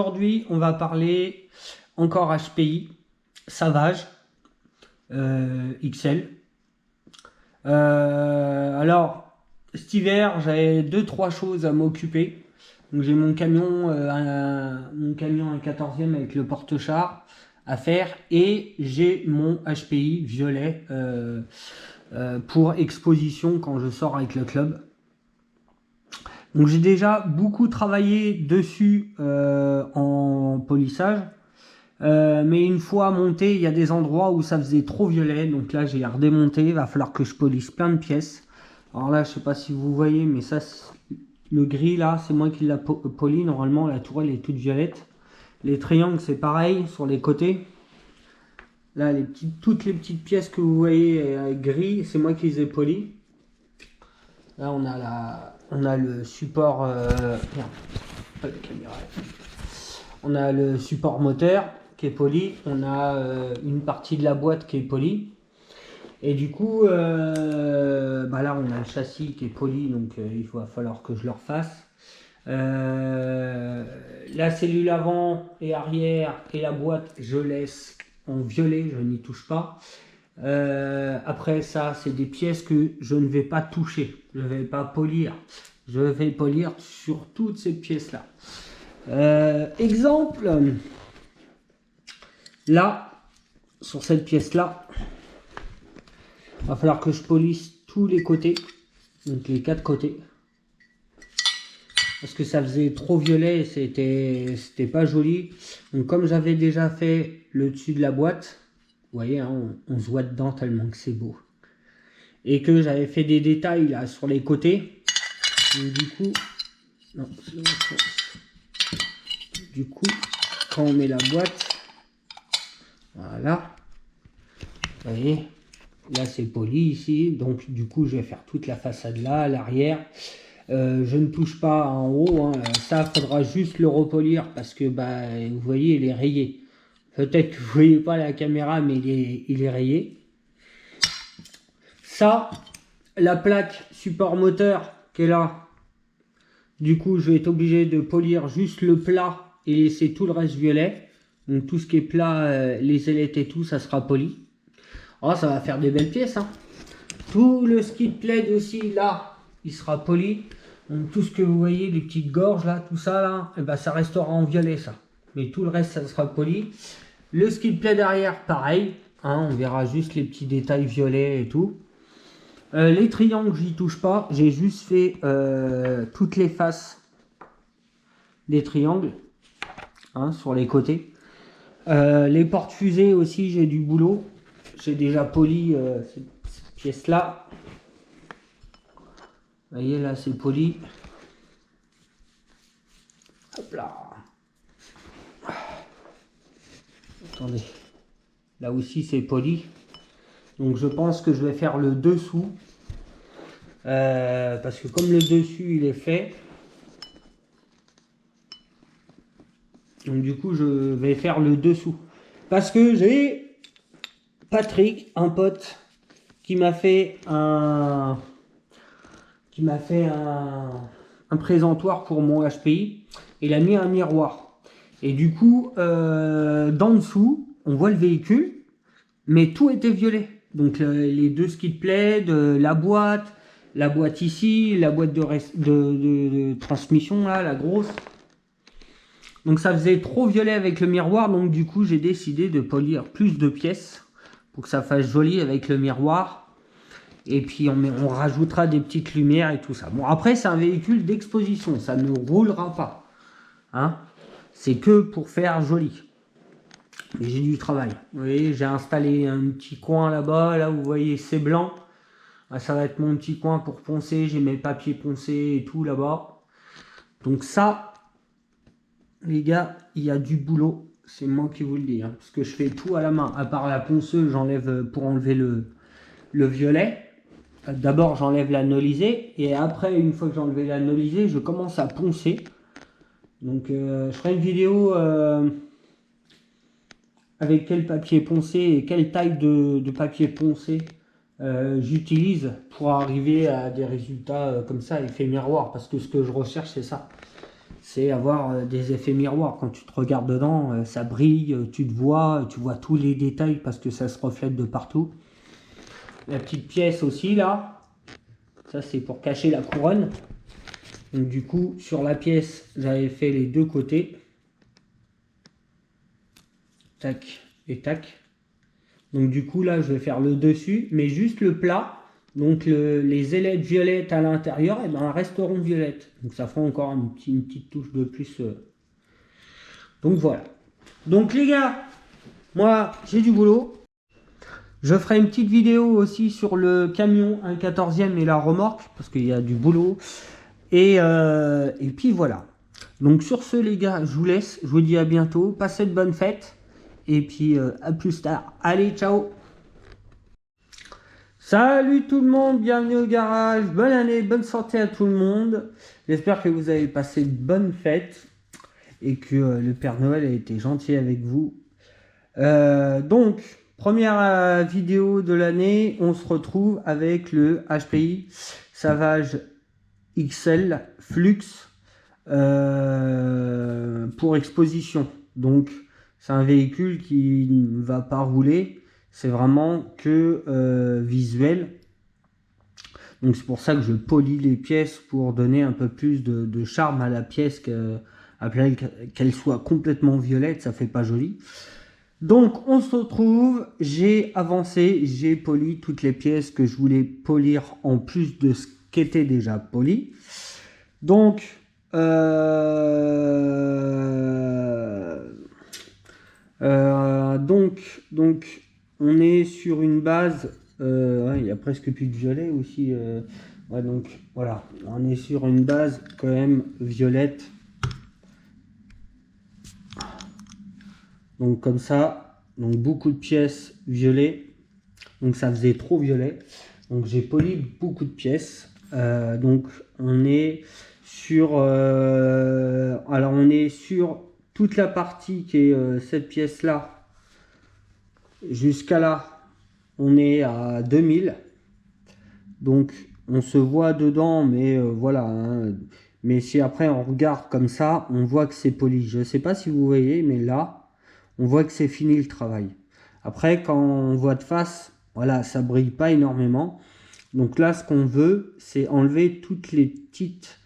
aujourd'hui, on va parler encore HPI, Savage, XL. Alors, cet hiver, j'avais 2-3 choses à m'occuper. Donc j'ai mon camion, un 14e avec le porte-char à faire et j'ai mon HPI violet pour exposition quand je sors avec le club. Donc j'ai déjà beaucoup travaillé dessus en polissage. Mais une fois monté, il y a des endroits où ça faisait trop violet. Donc là, j'ai redémonté. Il va falloir que je polisse plein de pièces. Alors là, je sais pas si vous voyez, mais ça, le gris là, c'est moi qui l'a poli. Normalement, la tourelle est toute violette. Les triangles, c'est pareil sur les côtés. Là, toutes les petites pièces que vous voyez gris, c'est moi qui les ai polies. Là, on a le support. Merde, pas la caméra. On a le support moteur qui est poli. On a une partie de la boîte qui est polie. Et du coup, là, on a le châssis qui est poli, donc il va falloir que je le refasse. La cellule avant et arrière et la boîte, je laisse en violet, je n'y touche pas. Après ça, c'est des pièces que je ne vais pas toucher, je ne vais pas polir. Je vais polir sur toutes ces pièces là. Exemple, là, sur cette pièce là, il va falloir que je polisse tous les côtés, donc les 4 côtés, parce que ça faisait trop violet et c'était pas joli. Donc comme j'avais déjà fait le dessus de la boîte, vous voyez, hein, on se voit dedans tellement que c'est beau, et que j'avais fait des détails là sur les côtés. Donc, du coup, quand on met la boîte, voilà, vous voyez, là c'est poli ici, donc du coup je vais faire toute la façade là, à l'arrière. Je ne touche pas en haut, hein. Ça faudra juste le repolir parce que vous voyez, il est rayé. Peut-être que vous voyez pas la caméra, mais il est rayé. Ça, la plaque support moteur qui est là, du coup je vais être obligé de polir juste le plat et laisser tout le reste violet. Donc tout ce qui est plat, les ailettes et tout, ça sera poli. Oh, ça va faire des belles pièces, hein. Tout le skid plate aussi là, il sera poli. Donc tout ce que vous voyez, les petites gorges là, tout ça là, et ça restera en violet ça. Mais tout le reste, ça sera poli. Le skid plate derrière, pareil, hein, on verra juste les petits détails violets et tout. Les triangles, j'y touche pas. J'ai juste fait toutes les faces des triangles, hein, sur les côtés. Les portes fusées aussi, j'ai du boulot. J'ai déjà poli cette pièce là. Vous voyez, là c'est poli. Hop là. Attendez. Là aussi c'est poli. Donc je pense que je vais faire le dessous. Parce que comme le dessus il est fait. Donc du coup je vais faire le dessous. Parce que j'ai Patrick, un pote, qui m'a fait un présentoir pour mon HPI. Il a mis un miroir. Et du coup, d'en dessous, on voit le véhicule, mais tout était violet. Donc les deux skid plates, la boîte ici, la boîte de transmission là, la grosse. Donc ça faisait trop violet avec le miroir, donc du coup j'ai décidé de polir plus de pièces pour que ça fasse joli avec le miroir. Et puis on rajoutera des petites lumières et tout ça. Bon, après c'est un véhicule d'exposition, ça ne roulera pas, hein. C'est que pour faire joli. Mais j'ai du travail. Vous voyez, j'ai installé un petit coin là-bas, là vous voyez c'est blanc. Ça va être mon petit coin pour poncer, j'ai mes papiers poncés et tout là-bas. Donc ça, les gars, il y a du boulot, c'est moi qui vous le dis, hein, parce que je fais tout à la main, à part la ponceuse, j'enlève pour enlever le violet. D'abord j'enlève la nolisée et après une fois que j'ai enlevé la nolisée je commence à poncer. Donc je ferai une vidéo avec quel papier poncer et quelle taille de papier poncé j'utilise pour arriver à des résultats comme ça, effet miroir, parce que ce que je recherche c'est ça. c'est avoir des effets miroirs. Quand tu te regardes dedans, ça brille, tu vois tous les détails parce que ça se reflète de partout. La petite pièce aussi là, ça c'est pour cacher la couronne. Donc du coup, sur la pièce, j'avais fait les deux côtés. Tac et tac. Donc du coup là, je vais faire le dessus, mais juste le plat. Donc les ailettes violettes à l'intérieur, et ben, resteront violettes. Donc ça fera encore une petite touche de plus. Donc voilà. Donc les gars, moi j'ai du boulot. Je ferai une petite vidéo aussi sur le camion 1/14e et la remorque, parce qu'il y a du boulot. Et puis voilà. Donc sur ce les gars, je vous laisse. Je vous dis à bientôt. Passez de bonnes fêtes. Et puis à plus tard. Allez, ciao. Salut tout le monde, bienvenue au garage. Bonne année, bonne santé à tout le monde. J'espère que vous avez passé de bonnes fêtes. Et que le Père Noël a été gentil avec vous. Donc, première vidéo de l'année, on se retrouve avec le HPI Savage XL Flux pour exposition. Donc, c'est un véhicule qui ne va pas rouler, c'est vraiment que visuel. Donc, c'est pour ça que je polis les pièces pour donner un peu plus de charme à la pièce, qu'elle soit complètement violette, ça fait pas joli. Donc on se retrouve, j'ai avancé, j'ai poli toutes les pièces que je voulais polir en plus de ce qui était déjà poli. Donc, donc on est sur une base, ouais, il y a presque plus de violet aussi. Ouais, donc voilà, on est sur une base quand même violette. Donc comme ça, donc beaucoup de pièces violet, donc ça faisait trop violet. Donc j'ai poli beaucoup de pièces. Donc on est sur, alors on est sur toute la partie qui est cette pièce là, jusqu'à là, on est à 2000. Donc on se voit dedans, mais voilà. Hein. Mais si après on regarde comme ça, on voit que c'est poli. Je ne sais pas si vous voyez, mais là, on voit que c'est fini le travail. Après, quand on voit de face, voilà, ça brille pas énormément. Donc là, ce qu'on veut, c'est enlever toutes les petites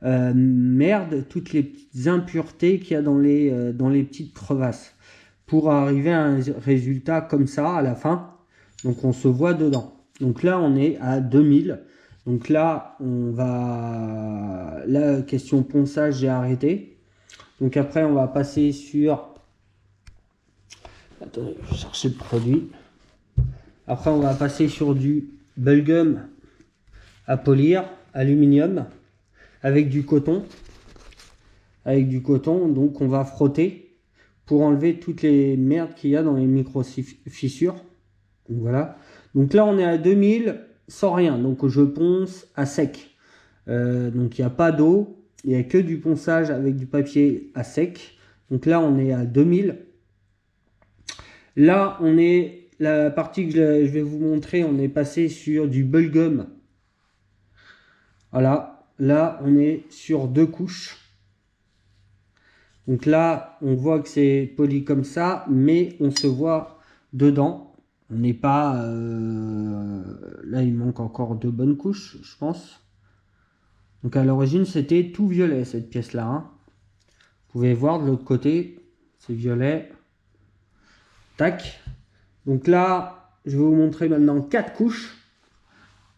merdes, toutes les petites impuretés qu'il y a dans les petites crevasses. Pour arriver à un résultat comme ça à la fin. Donc on se voit dedans. Donc là, on est à 2000. Donc là, on va... La question ponçage, j'ai arrêté. Donc après, on va passer sur... Attendez, je vais chercher le produit. Après, on va passer sur du bubblegum à polir, aluminium, avec du coton. Avec du coton, donc on va frotter pour enlever toutes les merdes qu'il y a dans les micro-fissures. Donc voilà. Donc là, on est à 2000 sans rien. Donc je ponce à sec. Donc il n'y a pas d'eau. Il n'y a que du ponçage avec du papier à sec. Donc là, on est à 2000. Là, on est, la partie que je vais vous montrer, on est passé sur du bubblegum. Voilà, là, on est sur 2 couches. Donc là, on voit que c'est poli comme ça, mais on se voit dedans. On n'est pas... là, il manque encore 2 bonnes couches, je pense. Donc à l'origine, c'était tout violet, cette pièce-là. Hein. Vous pouvez voir de l'autre côté, c'est violet. Tac. Donc là, je vais vous montrer maintenant 4 couches.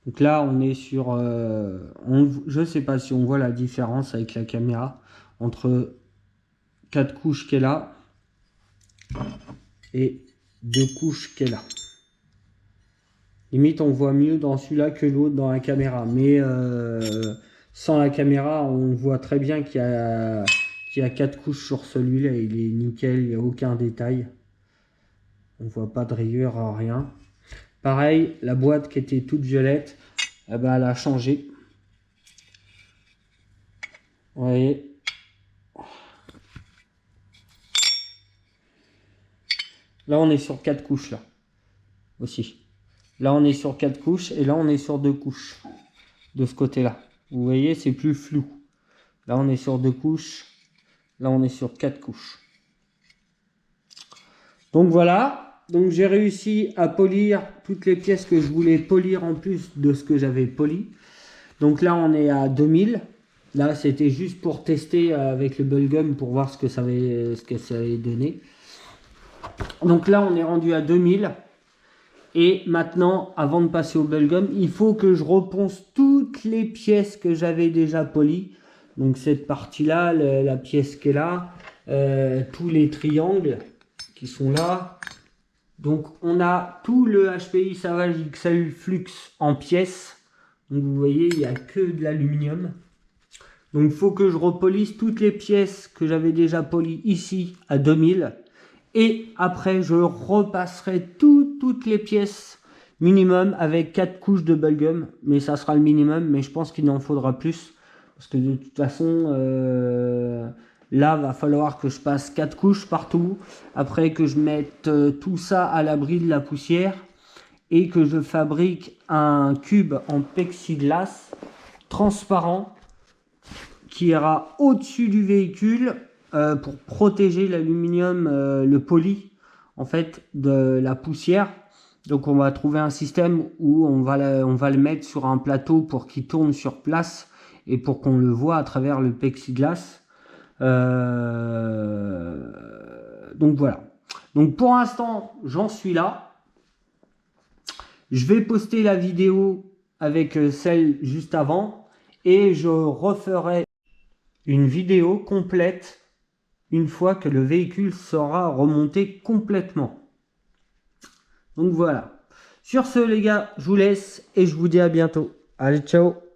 Donc là, on est sur... je ne sais pas si on voit la différence avec la caméra entre 4 couches qui est là et 2 couches qui est là. Limite, on voit mieux dans celui-là que l'autre dans la caméra. Mais sans la caméra, on voit très bien qu'il y a 4 couches sur celui-là. Il est nickel, il n'y a aucun détail. On voit pas de rayures, rien. Pareil, la boîte qui était toute violette, eh ben, elle a changé. Vous voyez. Là, on est sur 4 couches, là. Aussi. Là, on est sur 4 couches et là, on est sur 2 couches. De ce côté-là. Vous voyez, c'est plus flou. Là, on est sur 2 couches. Là, on est sur 4 couches. Donc voilà, donc j'ai réussi à polir toutes les pièces que je voulais polir en plus de ce que j'avais poli. Donc là, on est à 2000. Là, c'était juste pour tester avec le Bubblegum pour voir ce que ça allait donner. Donc là, on est rendu à 2000. Et maintenant, avant de passer au Bubblegum, il faut que je reponce toutes les pièces que j'avais déjà polies. Donc cette partie-là, la pièce qui est là, tous les triangles qui sont là. Donc on a tout le HPI Savage XL Flux en pièces. Donc vous voyez, il n'y a que de l'aluminium. Donc il faut que je repolisse toutes les pièces que j'avais déjà polies ici à 2000. Et après, je repasserai toutes les pièces minimum avec 4 couches de Bubblegum. Mais ça sera le minimum, mais je pense qu'il en faudra plus. Parce que de toute façon, là, va falloir que je passe 4 couches partout. Après, que je mette tout ça à l'abri de la poussière. Et que je fabrique un cube en plexiglas transparent qui ira au-dessus du véhicule pour protéger l'aluminium, le poli, en fait, de la poussière. Donc on va trouver un système où on va le mettre sur un plateau pour qu'il tourne sur place et pour qu'on le voit à travers le plexiglas. Donc voilà. Donc pour l'instant, j'en suis là. Je vais poster la vidéo avec celle juste avant et je referai une vidéo complète une fois que le véhicule sera remonté complètement. Donc voilà. Sur ce les gars, je vous laisse et je vous dis à bientôt. Allez, ciao!